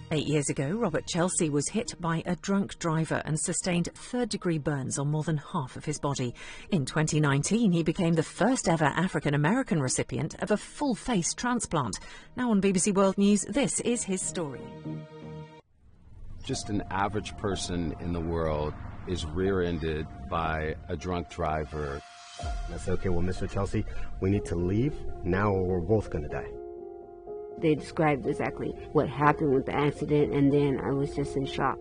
8 years ago, Robert Chelsea was hit by a drunk driver and sustained third-degree burns on more than half of his body. In 2019, he became the first ever African-American recipient of a full-face transplant. Now on BBC World News, this is his story. Just an average person in the world is rear-ended by a drunk driver. I said, okay, well, Mr. Chelsea, we need to leave now or we're both going to die. They described exactly what happened with the accident, and then I was just in shock.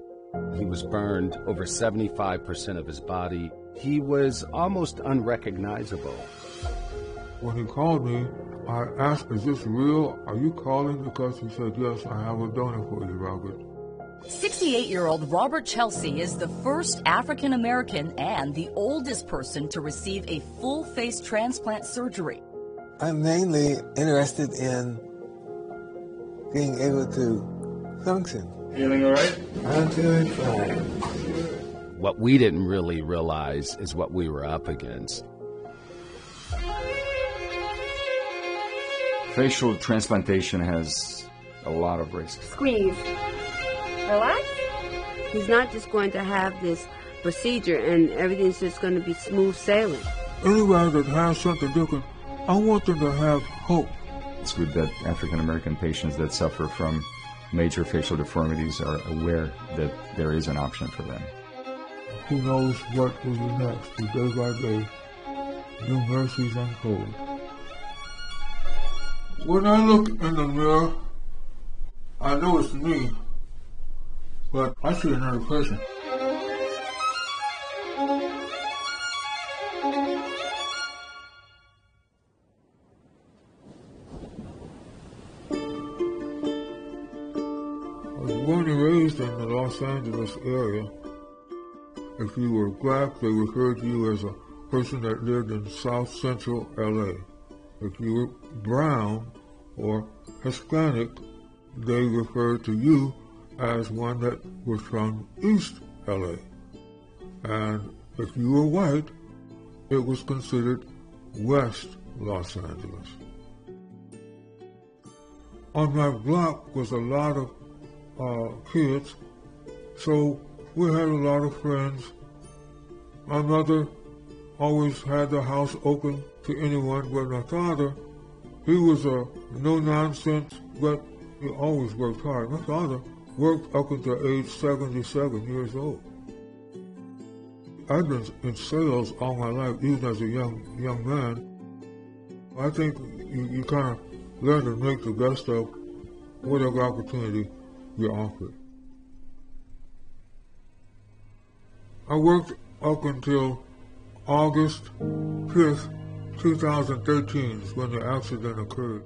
He was burned over 75% of his body. He was almost unrecognizable. When he called me, I asked, is this real? Are you calling? Because he said, yes, I have a donor for you, Robert. 68-year-old Robert Chelsea is the first African-American and the oldest person to receive a full-face transplant surgery. I'm mainly interested in being able to function. Feeling all right? I'm feeling fine. What we didn't really realize is what we were up against. Facial transplantation has a lot of risks. Squeeze. Relax. He's not just going to have this procedure and everything's just going to be smooth sailing. Anybody that has something different, I want them to have hope. It's good that African American patients that suffer from major facial deformities are aware that there is an option for them. Who knows what will be next? Day by day, new mercies unfold. When I look in the mirror, I know it's me, but I see another person. Born and raised in the Los Angeles area. If you were black, they referred to you as a person that lived in South Central LA. If you were brown or Hispanic, they referred to you as one that was from East LA. And if you were white, it was considered West Los Angeles. On my block was a lot of kids, so we had a lot of friends. My mother always had the house open to anyone, but my father, he was a no-nonsense, but he always worked hard. My father worked up until age 77 years old. I've been in sales all my life, even as a young man. I think you kind of learn to make the best of whatever opportunity you're offered. I worked up until August 5th, 2013 is when the accident occurred.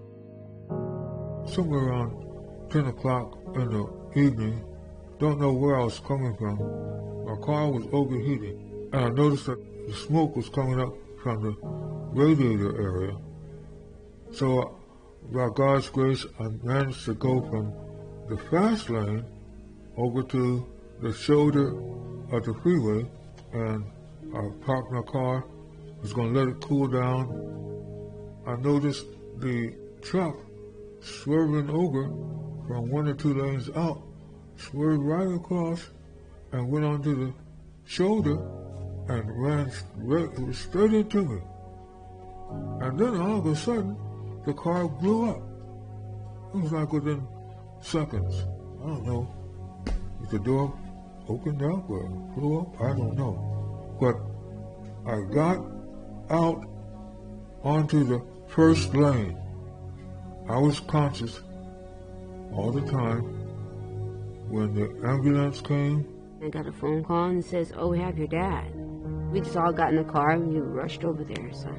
Somewhere around 10 o'clock in the evening, don't know where I was coming from. My car was overheating, and I noticed that the smoke was coming up from the radiator area. So, by God's grace, I managed to go from the fast lane over to the shoulder of the freeway, and I parked my car, was going to let it cool down. I noticed the truck swerving over from one or two lanes out, swerved right across and went onto the shoulder and ran straight into me. And then all of a sudden, the car blew up. It was like within seconds. I don't know if the door opened up or blew up, I don't know. But I got out onto the first lane. I was conscious all the time. When the ambulance came, I got a phone call and it says, oh, we have your dad. We just all got in the car and we rushed over there. So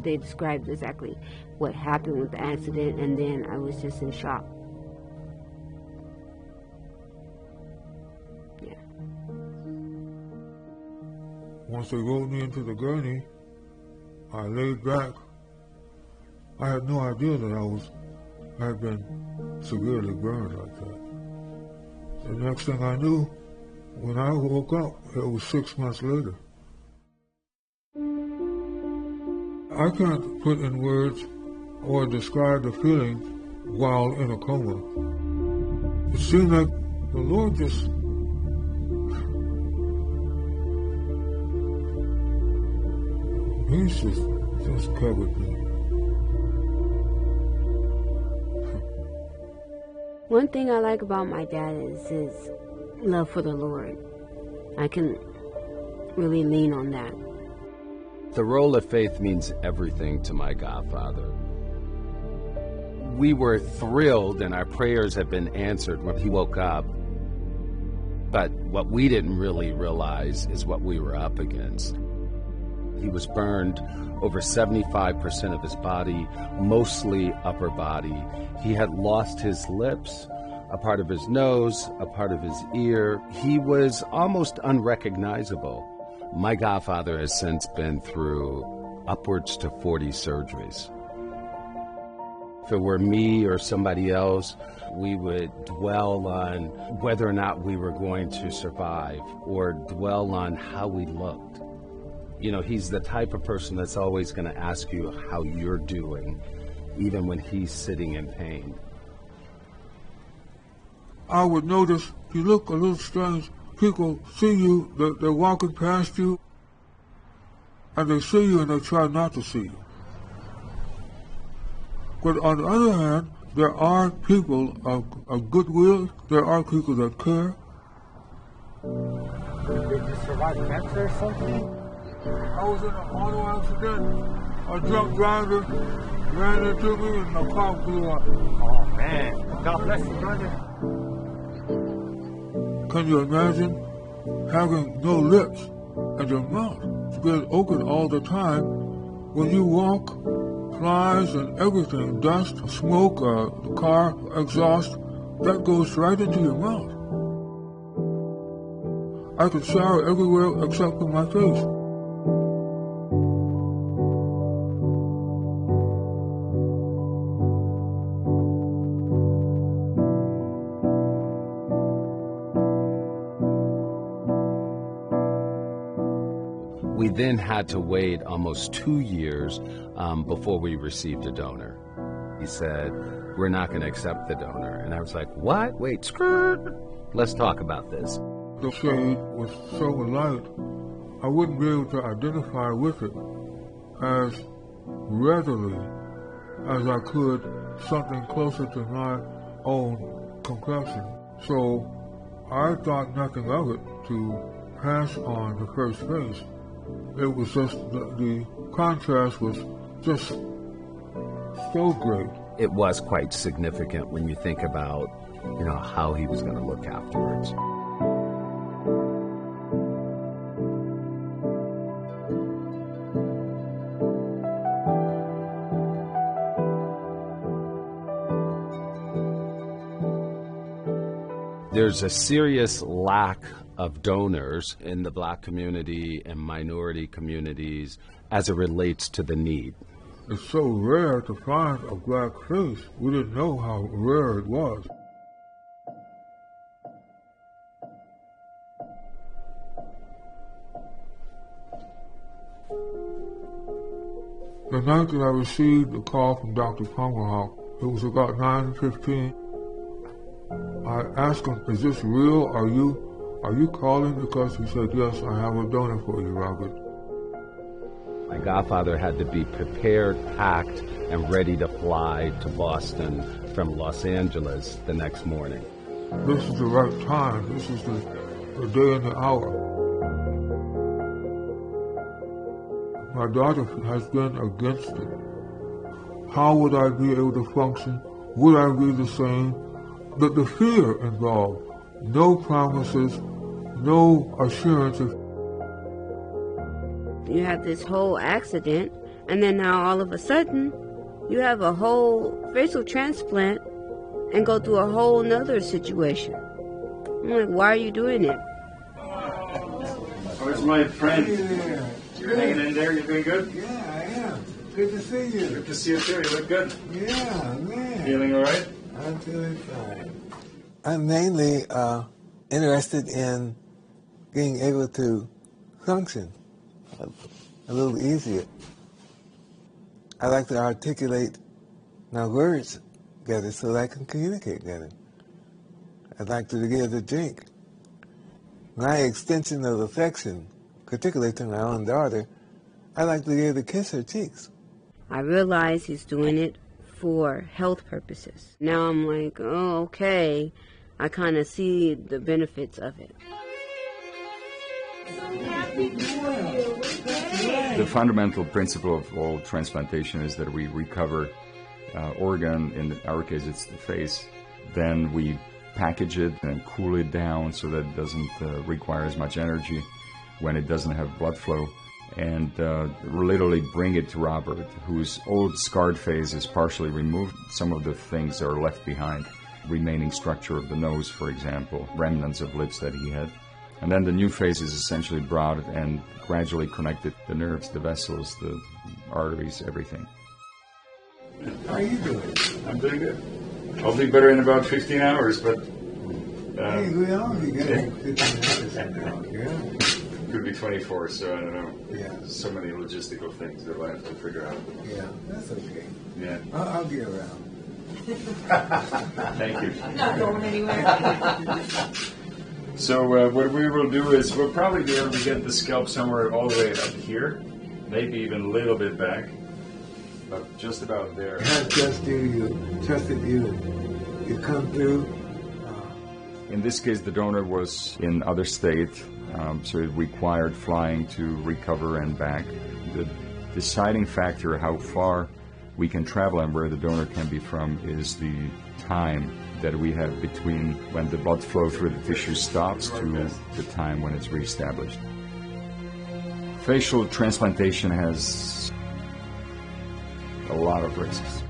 they described exactly what happened with the accident, and then I was just in shock. Yeah. Once they rolled me into the gurney, I laid back. I had no idea that I had been severely burned like that. The next thing I knew, when I woke up, it was 6 months later. I can't put in words or describe the feeling while in a coma. It's seemed like the Lord just He's just covered me. One thing I like about my dad is his love for the Lord. I can really lean on that. The role of faith means everything to my godfather. We were thrilled and our prayers had been answered when he woke up. But what we didn't really realize is what we were up against. He was burned over 75% of his body, mostly upper body. He had lost his lips, a part of his nose, a part of his ear. He was almost unrecognizable. My godfather has since been through upwards to 40 surgeries. If it were me or somebody else, we would dwell on whether or not we were going to survive or dwell on how we looked. You know, he's the type of person that's always going to ask you how you're doing, even when he's sitting in pain. I would notice you look a little strange. People see you, they're walking past you, and they see you and they try not to see you. But on the other hand, there are people of goodwill, there are people that care. Did you survive cancer or something? I was in an auto accident. A drunk driver ran into me and the car blew up. Oh man, God bless you, brother. Can you imagine having no lips and your mouth to be open all the time? When you walk, flies and everything, dust, smoke, the car exhaust, that goes right into your mouth. I could shower everywhere except for my face. We then had to wait almost 2 years before we received a donor. He said, we're not going to accept the donor. And I was like, what? Wait, skirt. Let's talk about this. The shade was so light, I wouldn't be able to identify with it as readily as I could something closer to my own complexion. So I thought nothing of it to pass on the first face. It was just, the contrast was just so great. It was quite significant when you think about, you know, how he was going to look afterwards. There's a serious lack of donors in the Black community and minority communities as it relates to the need. It's so rare to find a black face. We didn't know how rare it was. The night that I received the call from Dr. Tomahawk, it was about 9:15. I asked him, is this real? Are you calling? Because he said, yes, I have a donor for you, Robert. My godfather had to be prepared, packed, and ready to fly to Boston from Los Angeles the next morning. This is the right time. This is the day and the hour. My daughter has been against it. How would I be able to function? Would I be the same? But the fear involved, no promises, no assurances. You have this whole accident, and then now all of a sudden, you have a whole facial transplant and go through a whole nother situation. I'm like, why are you doing it? Where's my friend? Yeah. You're hanging in there? You doing good? Yeah, I am. Good to see you. Good to see you too. You look good. Yeah, man. Feeling all right? I'm feeling fine. I'm mainly interested in being able to function a little easier. I like to articulate my words better so that I can communicate better. I'd like to give a drink. My extension of affection, particularly to my own daughter, I'd like to give her to kiss her cheeks. I realize he's doing it for health purposes. Now I'm like, oh, okay. I kind of see the benefits of it. The fundamental principle of all transplantation is that we recover organ, in our case it's the face, then we package it and cool it down so that it doesn't require as much energy when it doesn't have blood flow, and literally bring it to Robert, whose old scarred face is partially removed. Some of the things are left behind, remaining structure of the nose, for example, remnants of lips that he had. And then the new face is essentially brought and gradually connected, the nerves, the vessels, the arteries, everything. How are you doing? I'm doing good. I'll be better in about 15 hours, but... hey, we all be getting 15 hours. Yeah. Could be 24, so I don't know. Yeah. So many logistical things that I have to figure out. Yeah, that's okay. Yeah. I'll get around. Thank you. Not going anywhere. So what we will do is we'll probably be able to get the scalp somewhere all the way up here, maybe even a little bit back, but just about there. I trusted you, you come through. In this case, the donor was in other state, so it required flying to recover and back. The deciding factor how far we can travel and where the donor can be from is the time that we have between when the blood flow through the tissue stops to the time when it's reestablished. Facial transplantation has a lot of risks.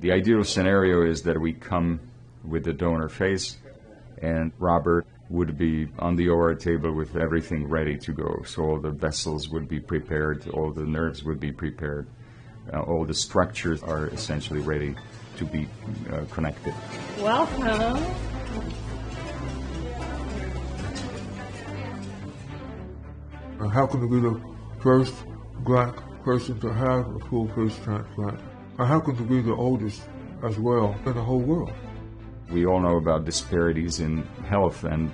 The ideal scenario is that we come with the donor face, and Robert would be on the OR table with everything ready to go. So all the vessels would be prepared, all the nerves would be prepared, all the structures are essentially ready to be connected. Welcome. How can you be the first black person to have a full face transplant? And how can you be the oldest as well in the whole world? We all know about disparities in health and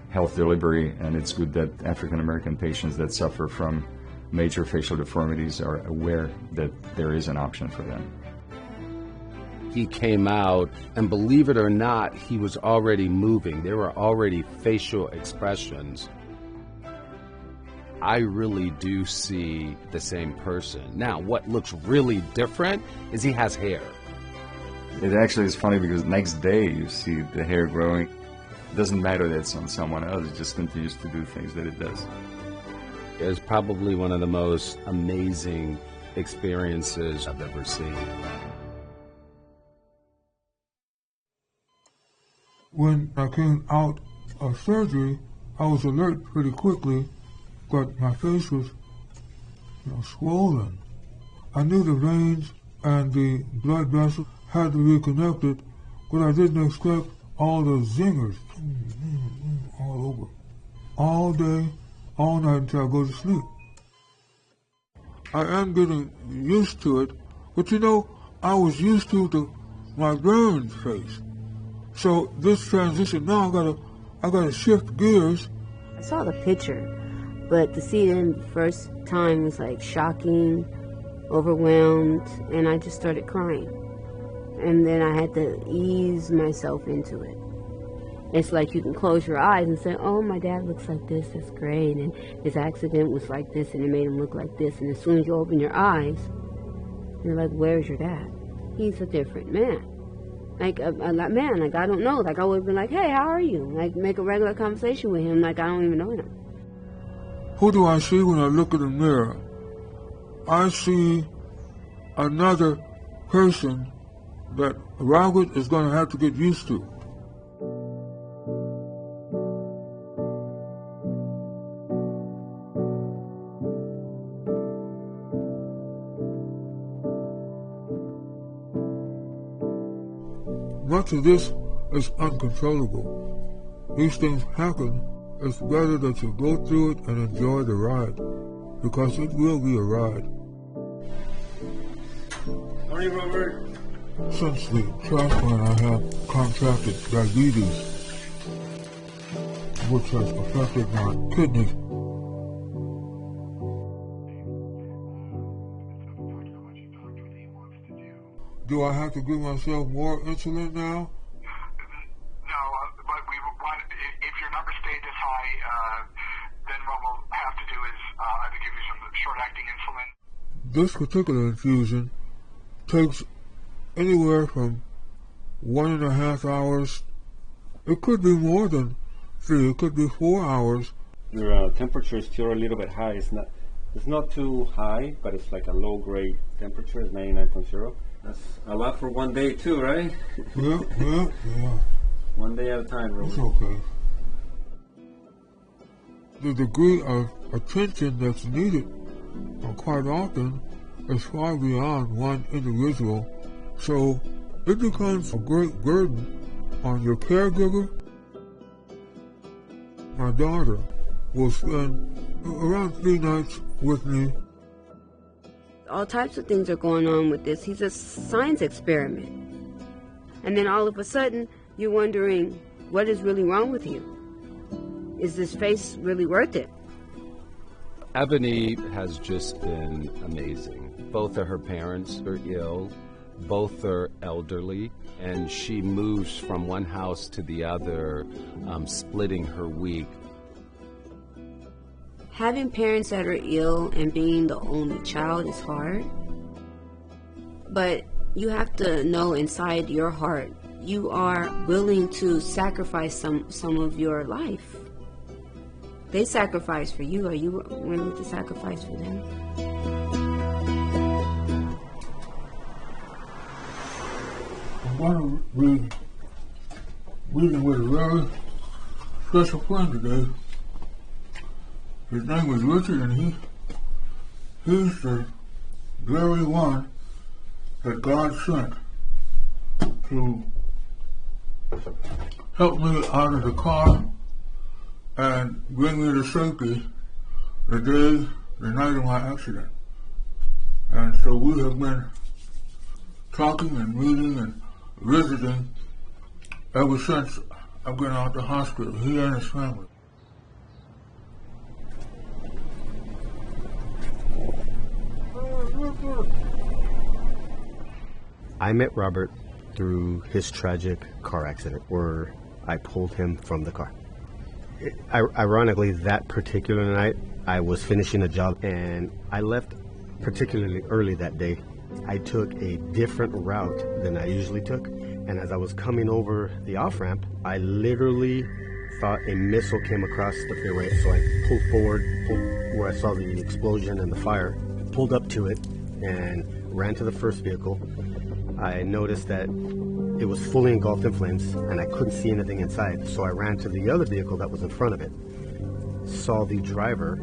health delivery, and it's good that African American patients that suffer from major facial deformities are aware that there is an option for them. He came out, and believe it or not, he was already moving. There were already facial expressions. I really do see the same person. Now, what looks really different is he has hair. It actually is funny because next day you see the hair growing. It doesn't matter that it's on someone else, it just continues to do things that it does. It's probably one of the most amazing experiences I've ever seen. When I came out of surgery, I was alert pretty quickly, but my face was swollen. I knew the veins and the blood vessels had to be reconnected, but I didn't expect all the zingers all over, all day, all night until I go to sleep. I am getting used to it, but I was used to my burn face. So this transition now, I gotta shift gears. I saw the picture, but to see it the first time was like shocking, overwhelmed, and I just started crying. And then I had to ease myself into it. It's like you can close your eyes and say, oh, my dad looks like this, that's great, and his accident was like this, and it made him look like this. And as soon as you open your eyes, you're like, where's your dad? He's a different man. Like, I don't know. Like, I would have been like, hey, how are you? Like, make a regular conversation with him like I don't even know him. Who do I see when I look in the mirror? I see another person that Robert is going to have to get used to. Much of this is uncontrollable. These things happen. It's better that you go through it and enjoy the ride, because it will be a ride. Morning, Robert. Since the transplant, I have contracted diabetes, which has affected my kidneys. Do I have to give myself more insulin now? No, but we want, if your numbers stay this high, then what we'll have to do is either give you some short-acting insulin. This particular infusion takes anywhere from 1.5 hours. It could be more than 3. It could be 4 hours. Your temperature is still a little bit high. It's not too high, but it's like a low-grade temperature. It's 99.0. That's a lot for one day too, right? Yeah. One day at a time, really. It's okay. The degree of attention that's needed quite often is far beyond one individual, so it becomes a great burden on your caregiver. My daughter will spend around 3 nights with me. All types of things are going on with this. He's a science experiment. And then all of a sudden, you're wondering, what is really wrong with you? Is this face really worth it? Ebony has just been amazing. Both of her parents are ill. Both are elderly. And she moves from one house to the other, splitting her week. Having parents that are ill and being the only child is hard. But you have to know inside your heart, you are willing to sacrifice some of your life. They sacrifice for you. Are you willing to sacrifice for them? I'm going to be meeting with a very special friend today. His name is Richard, and he's the very one that God sent to help me out of the car and bring me to safety the night of my accident. And so we have been talking and meeting and visiting ever since I've been out the hospital, he and his family. I met Robert through his tragic car accident where I pulled him from the car. Ironically, that particular night, I was finishing a job and I left particularly early that day. I took a different route than I usually took, and as I was coming over the off-ramp, I literally thought a missile came across the freeway, so I pulled forward where I saw the explosion and the fire, pulled up to it, and ran to the first vehicle. I noticed that it was fully engulfed in flames, and I couldn't see anything inside, so I ran to the other vehicle that was in front of it. Saw the driver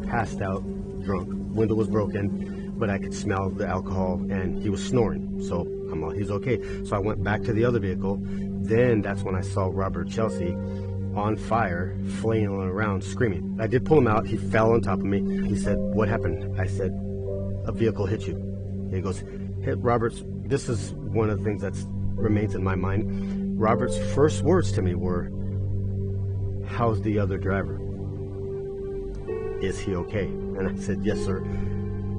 passed out, drunk. Window was broken, but I could smell the alcohol, and he was snoring, so he's okay. So I went back to the other vehicle. Then that's when I saw Robert Chelsea on fire, flailing around, screaming. I did pull him out. He fell on top of me. He said, "What happened?" I said, "A vehicle hit you." He goes, "Hit Robert's." This is one of the things that remains in my mind. Robert's first words to me were, "How's the other driver? Is he okay?" And I said, "Yes, sir.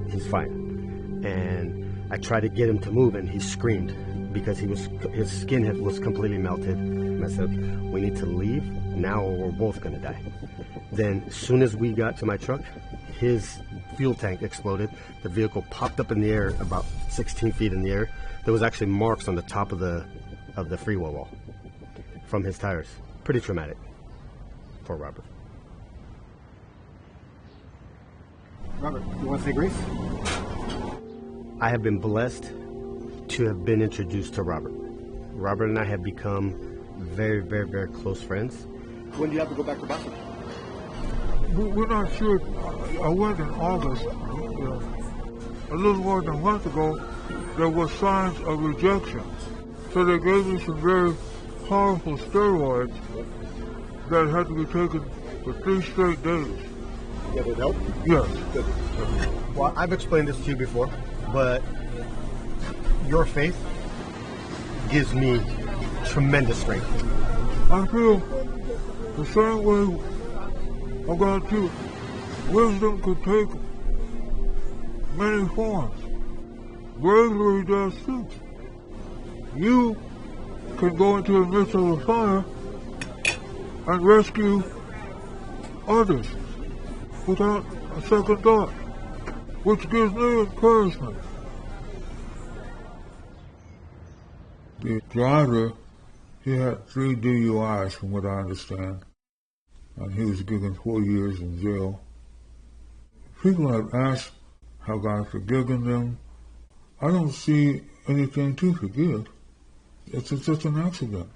He's fine." And I tried to get him to move, and he screamed because his skin was completely melted. And I said, "We need to leave now or we're both going to die." Then as soon as we got to my truck, his fuel tank exploded. The vehicle popped up in the air about 16 feet in the air. There was actually marks on the top of the freeway wall from his tires. Pretty traumatic for Robert. Robert, you want to say grace? I have been blessed to have been introduced to Robert. Robert and I have become very, very, very close friends. When do you have to go back to Boston? We're not sure. I went in August. A little more than a month ago, there were signs of rejection. So they gave me some very powerful steroids that had to be taken for 3 straight days. Yeah, did it help? Yes. Good. Well, I've explained this to you before, but your faith gives me tremendous strength. I feel The same way about you, wisdom could take many forms. Bravery does too. You can go into the midst of a fire and rescue others without a second thought, which gives me encouragement. The driver, he had 3 DUIs from what I understand, and he was given 4 years in jail. People have asked, have I forgiven them? I don't see anything to forgive. It's just an accident.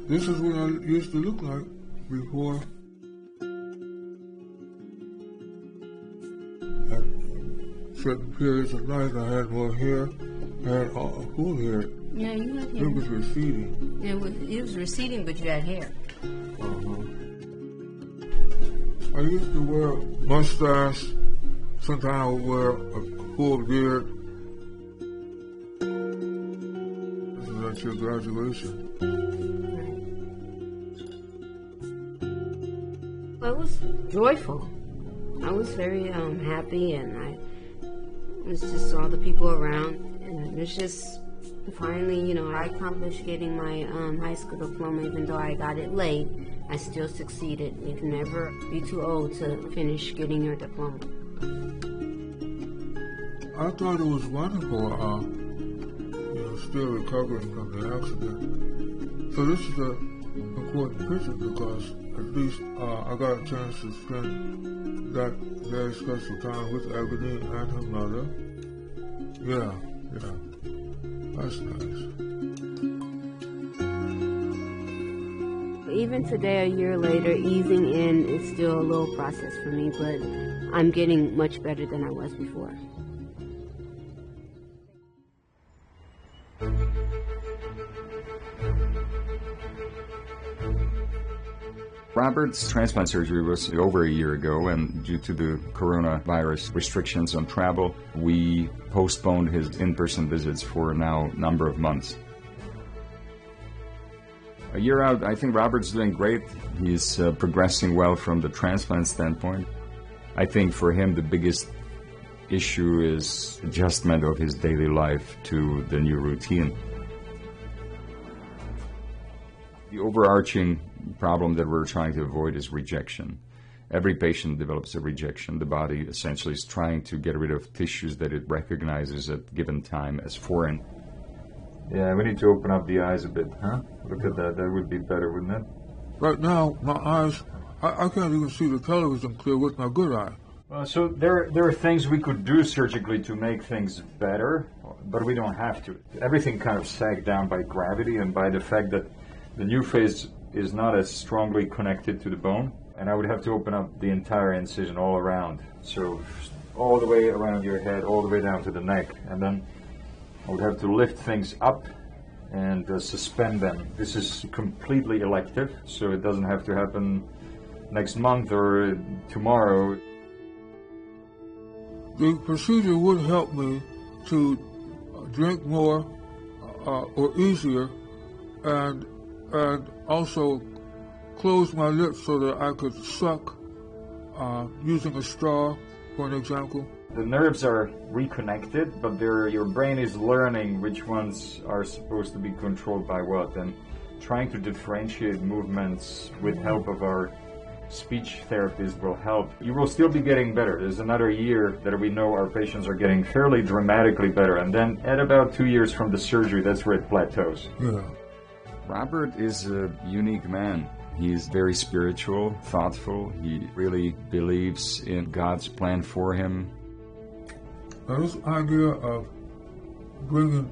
This is what I used to look like before. At certain periods of night, I had more hair. I had full hair. Yeah, you had hair. It was receding. Yeah, it was receding, but you had hair. I used to wear a mustache. Sometimes I would wear a full beard. This is at your graduation. Well, it was joyful. I was very happy, and I was just saw the people around, and it was just finally, I accomplished getting my high school diploma. Even though I got it late, I still succeeded. You can never be too old to finish getting your diploma. I thought it was wonderful, still recovering from the accident. So this is an important picture because at least I got a chance to spend that very special time with Ebony and her mother. Yeah, that's nice. Even today, a year later, easing in is still a little process for me, but I'm getting much better than I was before. Robert's transplant surgery was over a year ago, and due to the coronavirus restrictions on travel, we postponed his in-person visits for now a number of months. A year out, I think Robert's doing great. He's progressing well from the transplant standpoint. I think for him the biggest issue is adjustment of his daily life to the new routine. The overarching problem that we're trying to avoid is rejection. Every patient develops a rejection. The body essentially is trying to get rid of tissues that it recognizes at given time as foreign. Yeah, we need to open up the eyes a bit, huh? Look at that. That would be better, wouldn't it? Right now, my eyes, I can't even see the television clear with my good eye. So there are things we could do surgically to make things better, but we don't have to. Everything kind of sagged down by gravity and by the fact that the new face is not as strongly connected to the bone, and I would have to open up the entire incision all around. So all the way around your head, all the way down to the neck, and then I would have to lift things up and suspend them. This is completely elective, so it doesn't have to happen next month or tomorrow. The procedure would help me to drink more or easier, and also close my lips so that I could suck using a straw, for an example. The nerves are reconnected, but your brain is learning which ones are supposed to be controlled by what, and trying to differentiate movements with help of our speech therapist will help. You will still be getting better. There's another year that we know our patients are getting fairly dramatically better, and then at about 2 years from the surgery, that's where it plateaus. Yeah. Robert is a unique man. He's very spiritual, thoughtful. He really believes in God's plan for him. Now, this idea of bringing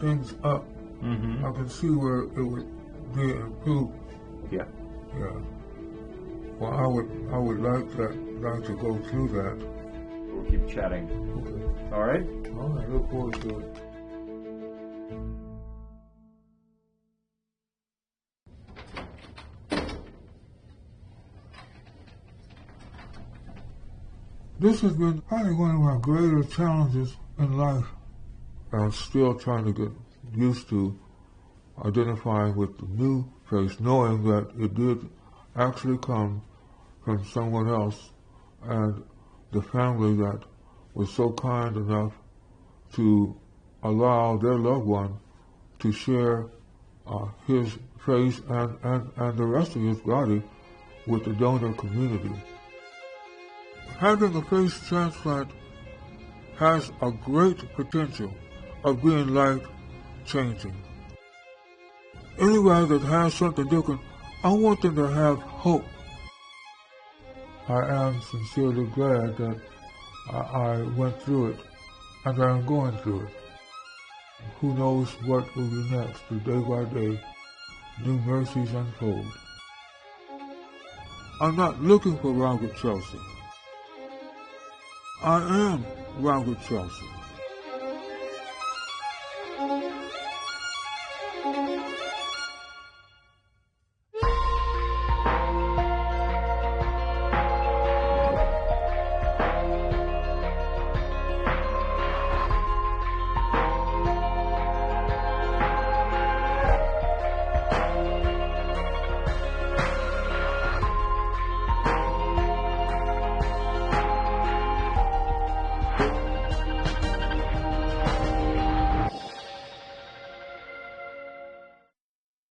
things up, I can see where it would be improved. Yeah. Yeah. Well, I would like to go through that. We'll keep chatting. Okay. All right? All right, look forward to it. This has been probably one of my greater challenges in life. I'm still trying to get used to identifying with the new face, knowing that it did actually come from someone else, and the family that was so kind enough to allow their loved one to share his face and the rest of his body with the donor community. Having a face transplant has a great potential of being life-changing. Anybody that has something different, I want them to have hope. I am sincerely glad that I went through it, and I am going through it. Who knows what will be next? Day by day, new mercies unfold. I'm not looking for Robert Chelsea. I am Robert Chelsea.